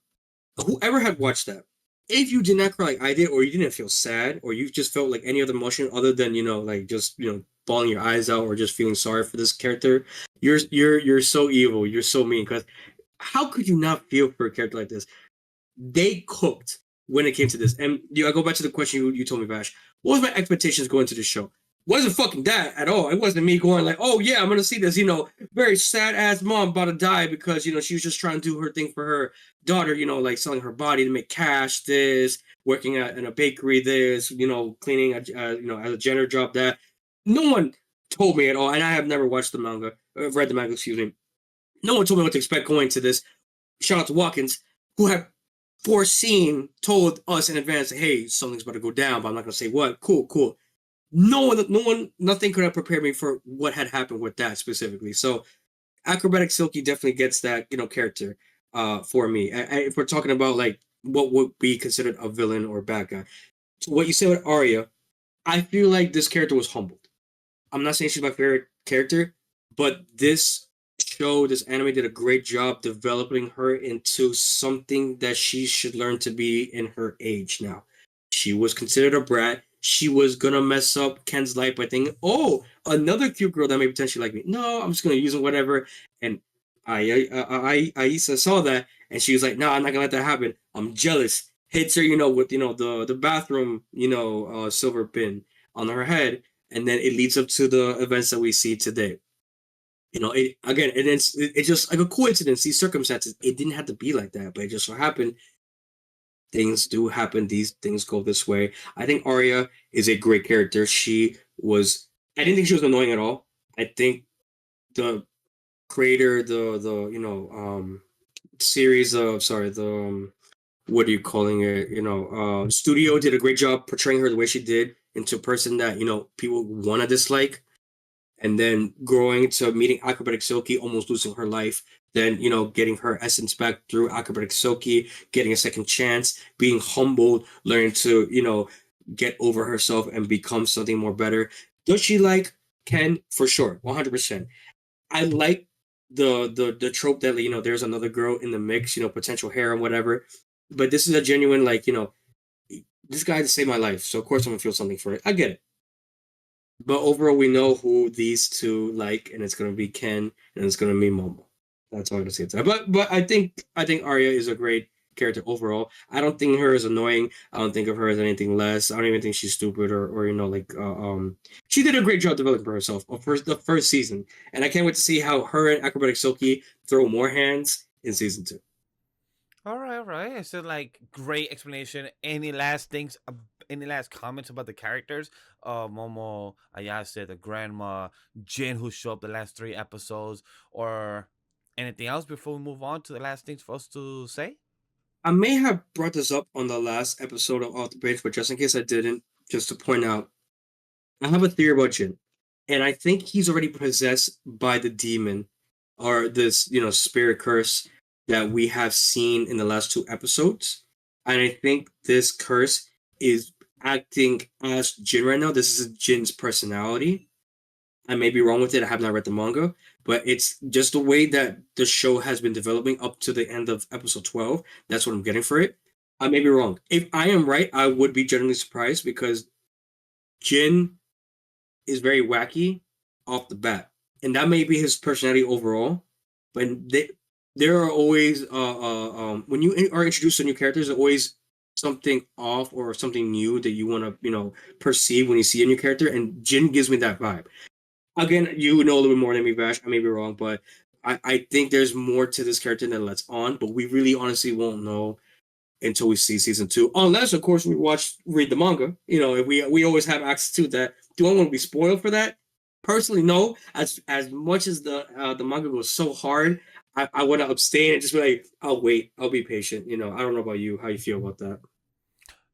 whoever had watched that, if you did not cry like I did, or you didn't feel sad, or you just felt like any other emotion other than like just bawling your eyes out or just feeling sorry for this character, you're so evil. You're so mean. Because how could you not feel for a character like this? They cooked when it came to this. And I go back to the question you told me, Vash. What was my expectations going to the show? Wasn't fucking that at all. It wasn't me going like, oh yeah, I'm gonna see this, very sad ass mom about to die because she was just trying to do her thing for her daughter, like selling her body to make cash. This working in a bakery. This cleaning as a janitor job. That no one told me at all, and I have never watched the manga, read the manga. Excuse me. No one told me what to expect going to this. Shout out to Watkins, who had foreseen, told us in advance, hey, something's about to go down, but I'm not gonna say what. Cool, cool. No one, nothing could have prepared me for what had happened with that specifically. So Acrobatic Silky definitely gets that, character for me. If we're talking about like what would be considered a villain or bad guy. So what you said with Arya, I feel like this character was humbled. I'm not saying she's my favorite character, but this show, this anime did a great job developing her into something that she should learn to be in her age now. She was considered a brat. She was gonna mess up Ken's life by thinking, "Oh, another cute girl that may potentially like me." No, I'm just gonna use him, whatever. And Aisa saw that, and she was like, "No, I'm not gonna let that happen. I'm jealous." Hits her, with the bathroom, silver pin on her head, and then it leads up to the events that we see today. It's just like a coincidence. These circumstances, it didn't have to be like that, but it just so happened. Things do happen. These things go this way. I think Arya is a great character. She was. I didn't think she was annoying at all. I think the creator, the series of sorry the what are you calling it? Studio did a great job portraying her the way she did into a person that people want to dislike, and then growing to meeting Acrobatic Silky, almost losing her life, then getting her essence back through Acrobatic Silky, getting a second chance, being humbled, learning to get over herself and become something more better. Does she like Ken? For sure, 100%. I like the trope that there's another girl in the mix, potential harem, whatever. But this is a genuine this guy saved my life, so of course I'm gonna feel something for it. I get it. But overall, we know who these two like, and it's gonna be Ken, and it's gonna be Momo. That's all I'm gonna say to that. But I think Arya is a great character overall. I don't think her is annoying. I don't think of her as anything less. I don't even think she's stupid or she did a great job developing herself for the first season, and I can't wait to see how her and Acrobatic Silky throw more hands in season two. All right, all right. I said like great explanation. Any last things? Any last comments about the characters? Momo, Ayase, the grandma, Jin, who showed up the last 3 episodes, or anything else before we move on to the last things for us to say? I may have brought this up on the last episode of Off the Page, but just in case I didn't, just to point out, I have a theory about Jin, and I think he's already possessed by the demon or this, spirit curse that we have seen in the last 2 episodes. And I think this curse is acting as Jin right now. This is Jin's personality. I may be wrong with it. I have not read the manga, but it's just the way that the show has been developing up to the end of episode 12. That's what I'm getting for it. I may be wrong. If I am right, I would be genuinely surprised because Jin is very wacky off the bat, and that may be his personality overall. But there are always when you are introduced to new characters, there's always something off or something new that you want to perceive when you see a new character, and Jin gives me that vibe. Again, you know a little bit more than me, Vash. I may be wrong, but I think there's more to this character than lets on. But we really honestly won't know until we see season two, unless of course we read the manga. If we always have access to that. Do I want to be spoiled for that? Personally, no. As much as the manga goes so hard, I want to abstain and just be like, I'll wait, I'll be patient. I don't know about you, how you feel about that.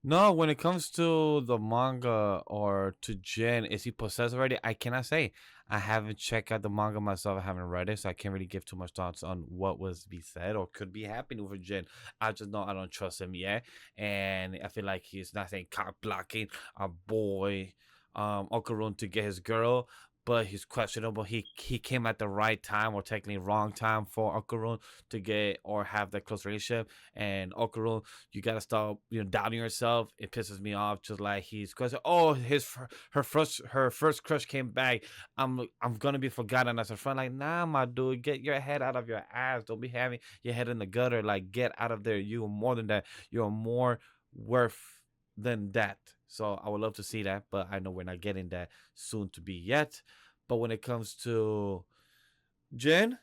No, when it comes to the manga or to Jin, is he possessed already? I cannot say. I haven't checked out the manga myself. I haven't read it, so I can't really give too much thoughts on what was be said or could be happening with Jin. I just know I don't trust him yet, and I feel like he's nothing cock blocking a boy, Okarun to get his girl. But he's questionable. He came at the right time or technically wrong time for Okarun to get or have that close relationship. And Okarun, you gotta stop doubting yourself. It pisses me off just like he's because oh her first crush came back. I'm gonna be forgotten as a friend. Like, nah, my dude, get your head out of your ass. Don't be having your head in the gutter. Like, get out of there. You are more than that. You're more worth than that. So I would love to see that, but I know we're not getting that soon to be yet. But when it comes to Jen,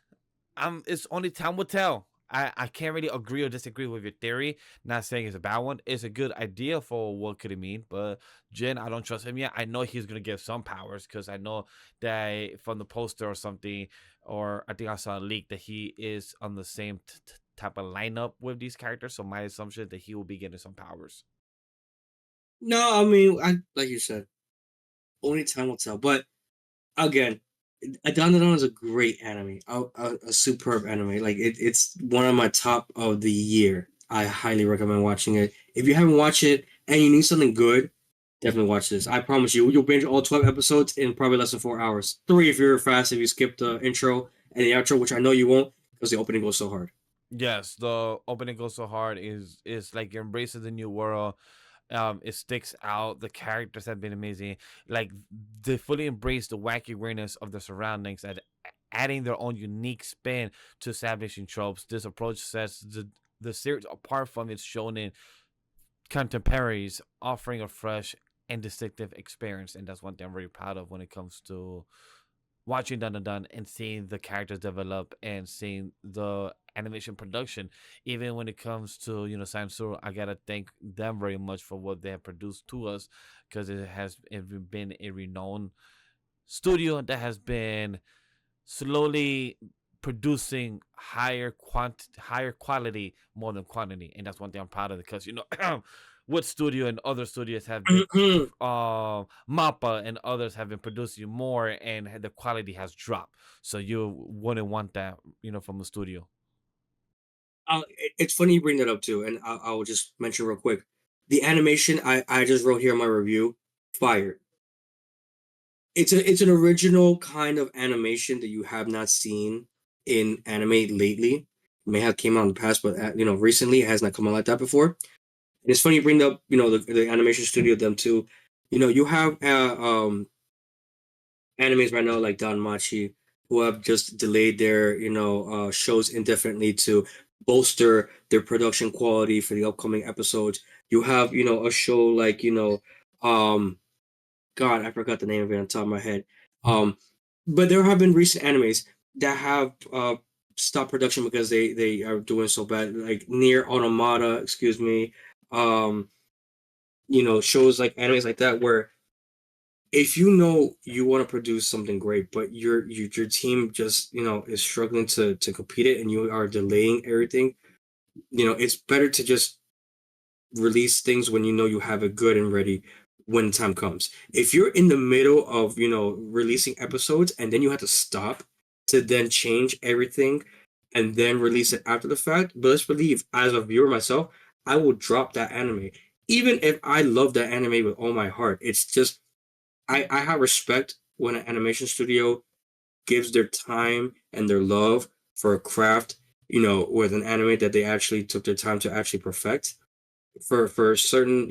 it's only time will tell. I can't really agree or disagree with your theory. Not saying it's a bad one. It's a good idea for what could it mean. But Jin, I don't trust him yet. I know he's gonna give some powers because I know that from the poster or something, or I think I saw a leak that he is on the same type of lineup with these characters. So my assumption is that he will be getting some powers. No, I mean, like you said, only time will tell. But again, Dandadan is a great anime, a superb anime. Like it's one of my top of the year. I highly recommend watching it. If you haven't watched it and you need something good, definitely watch this. I promise you, you'll binge all 12 episodes in probably less than 4 hours. Three if you're fast, if you skip the intro and the outro, which I know you won't because the opening goes so hard. Yes, the opening goes so hard is like embraces the new world. It sticks out. The characters have been amazing. Like they fully embrace the wacky weirdness of the surroundings and adding their own unique spin to establishing tropes. This approach sets the series apart from its shonen contemporaries, offering a fresh and distinctive experience. And that's one thing I'm very proud of when it comes to watching Dun Dun Dun and seeing the characters develop and seeing the animation production. Even when it comes to Sansur, I gotta thank them very much for what they have produced to us, because it been a renowned studio that has been slowly producing higher quality more than quantity, and that's one thing I'm proud of, because what studio and other studios have been Mappa and others have been producing more, and the quality has dropped. So you wouldn't want that, from the studio. It's funny you bring that up too, and I'll just mention real quick. The animation I just wrote here in my review, fire. It's an original kind of animation that you have not seen in anime lately. It may have came out in the past, but recently it has not come out like that before. And it's funny you bring up the animation studio them too. You have animes right now like Don Machi who have just delayed their shows indefinitely to bolster their production quality for the upcoming episodes. You have a show like um God, I forgot the name of it on top of my head. Um, but there have been recent animes that have stopped production because they are doing so bad. Like Near Automata, excuse me. Um, shows like animes like that where if you want to produce something great, but your team just is struggling to compete it, and you are delaying everything. It's better to just release things when you know you have it good and ready when the time comes. If you're in the middle of, releasing episodes and then you have to stop to then change everything and then release it after the fact, but let's believe, as a viewer myself, I will drop that anime. Even if I love that anime with all my heart, it's just I have respect when an animation studio gives their time and their love for a craft, with an anime that they actually took their time to actually perfect for certain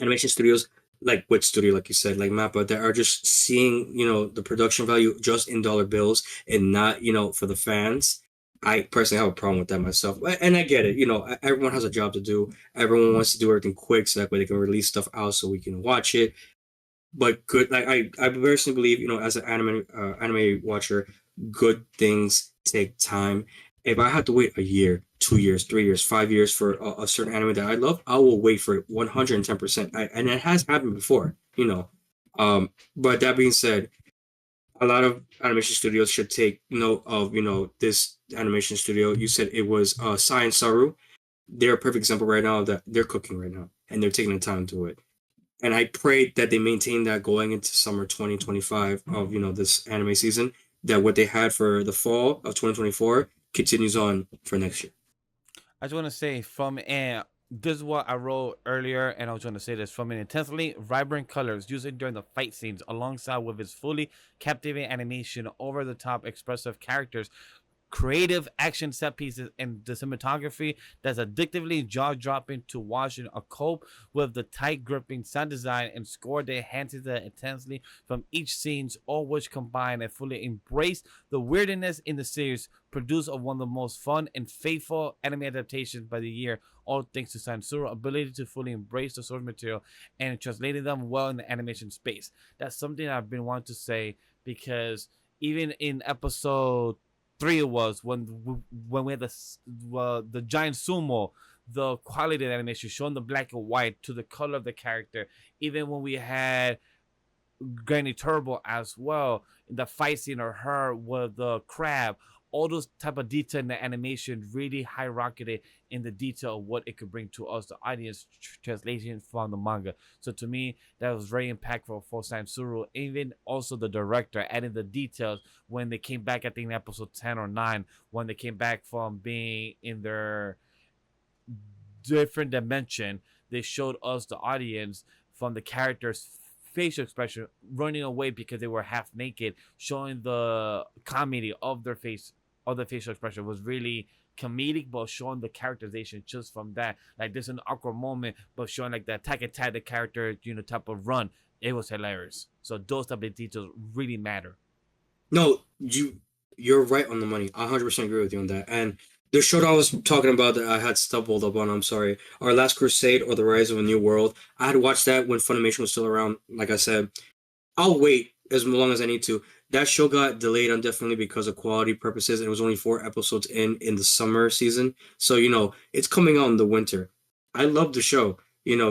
animation studios like Wit Studio, like you said, like Mappa, that are just seeing the production value just in dollar bills and not for the fans. I personally have a problem with that myself, and I get it. Everyone has a job to do. Everyone wants to do everything quick so that way they can release stuff out so we can watch it. But good, like I personally believe, as an anime watcher, good things take time. If I have to wait a year, 2 years, 3 years, 5 years for a certain anime that I love, I will wait for it 110%. And it has happened before. But that being said, a lot of animation studios should take note of this animation studio. You said it was Science Saru. They're a perfect example right now that they're cooking right now and they're taking the time to it, and I pray that they maintain that going into summer 2025 of this anime season. That what they had for the fall of 2024 continues on for next year. I just want to say this is what I wrote earlier, and I was going to say this: from an intensely vibrant colors used during the fight scenes, alongside with its fully captivating animation, over the top expressive characters, creative action set pieces, and the cinematography that's addictively jaw dropping to watch, and a cope with the tight gripping sound design and score that enhances the intensely from each scenes, all which combine and fully embrace the weirdness in the series, produce of one of the most fun and faithful anime adaptations by the year, all thanks to Sansura ability to fully embrace the source material and translating them well in the animation space. That's something I've been wanting to say, because even in episode three, it was when we had the giant sumo, the quality of the animation showing the black and white to the color of the character. Even when we had Granny Turbo as well, the fight scene of her with the crab, all those type of detail in the animation really high rocketed in the detail of what it could bring to us, the audience, translation from the manga. So to me, that was very impactful for Sansuru. Even also the director adding the details when they came back, I think in episode 10 or 9, when they came back from being in their different dimension. They showed us the audience from the characters' facial expression running away because they were half naked, showing the comedy of their face, of the facial expression was really comedic, but showing the characterization just from that. Like there's an awkward moment, but showing like the attack and tag the character, type of run. It was hilarious. So those type of details really matter. No, you're right on the money. I 100% agree with you on that. And the show that I was talking about that I had stumbled upon, I'm sorry, Our Last Crusade or The Rise of a New World. I had watched that when Funimation was still around. Like I said, I'll wait as long as I need to. That show got delayed indefinitely because of quality purposes, and it was only 4 episodes in the summer season. So it's coming out in the winter. I love the show.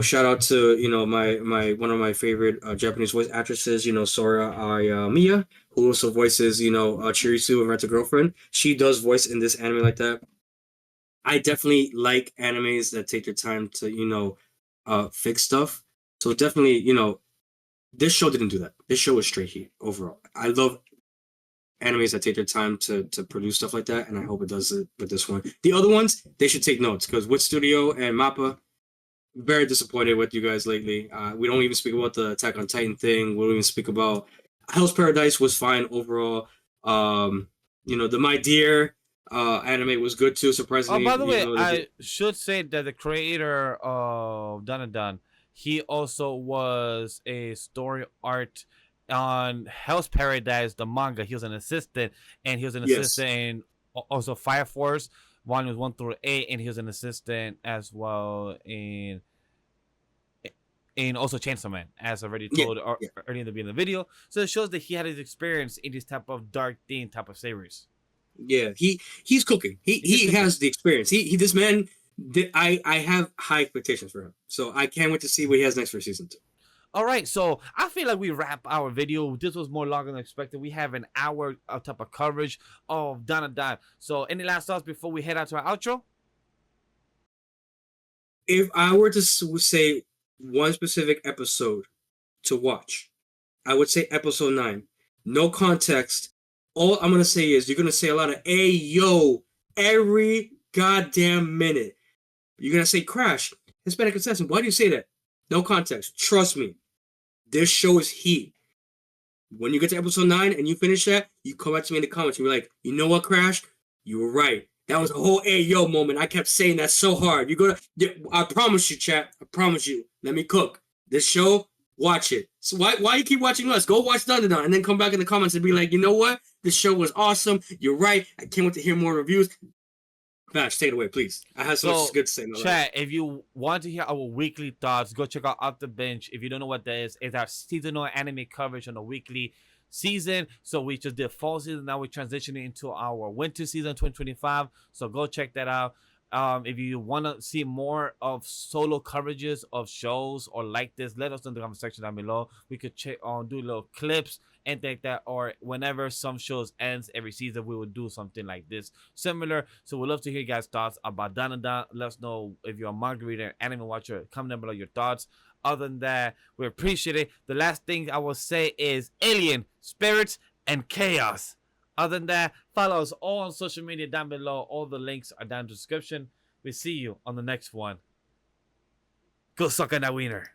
Shout out to my one of my favorite Japanese voice actresses. Sora Ayamiya, who also voices Chirisu and Rent a Girlfriend. She does voice in this anime like that. I definitely like animes that take their time to fix stuff. So definitely this show didn't do that. This show was straight heat overall. I love animes that take their time to produce stuff like that, and I hope it does it with this one. The other ones, they should take notes because Wood Studio and Mappa, very disappointed with you guys lately. We don't even speak about the Attack on Titan thing. We don't even speak about Hell's Paradise was fine overall. The My Dear anime was good too, Oh, surprisingly, by the even way, though they did. I should say that the creator of Dun, he also was a story art on Hell's Paradise, the manga. He was an assistant, and he was an Yes. assistant in also Fire Force, volumes 1 through 8, and he was an assistant as well in also Chainsaw Man, as already Yeah. told Yeah. earlier in the beginning of the video. So it shows that he had his experience in this type of dark theme type of series. Yeah, he's cooking. He He's he cooking. has the experience. He this man. I have high expectations for him, so I can't wait to see what he has next for season 2. All right, so I feel like we wrap our video. This was more longer than expected. We have an hour of type of coverage of Dun. So, any last thoughts before we head out to our outro? If I were to say one specific episode to watch, I would say episode 9. No context. All I'm gonna say is you're gonna say a lot of "Hey yo" every goddamn minute. You're gonna say "Crash." Hispanic assassin. Why do you say that? No context. Trust me. This show is heat. When you get to episode 9 and you finish that, you come back to me in the comments and you're like, you know what, Crash? You were right. That was a whole "hey yo" moment. I kept saying that so hard. You go to, I promise you, chat. I promise you. Let me cook. This show, watch it. So why you keep watching us? Go watch Thunder and then come back in the comments and be like, you know what? This show was awesome. You're right. I can't wait to hear more reviews. Vash, take it away, please. I have so much So, good to say in my life. chat, if you want to hear our weekly thoughts, go check out Off the Bench. If you don't know what that is, it's our seasonal anime coverage on a weekly season. So, we just did fall season. Now we're transitioning into our winter season 2025. So, go check that out. If you want to see more of solo coverages of shows or like this, let us know in the comment section down below. We could check on do little clips and think that, or whenever some shows ends every season, we will do something like this similar. So we'd love to hear you guys' thoughts about Dan. Let us know if you're a manga reader, anime watcher. Comment down below your thoughts. Other than that, we appreciate it. The last thing I will say is alien, spirits, and chaos. Other than that, follow us all on social media down below. All the links are down in the description. We see you on the next one. Go suck on that wiener.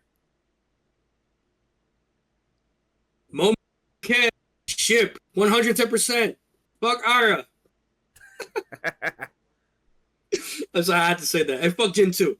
Moment can ship 110%. Fuck Ara. That's why I had to say that. And fuck Jin too.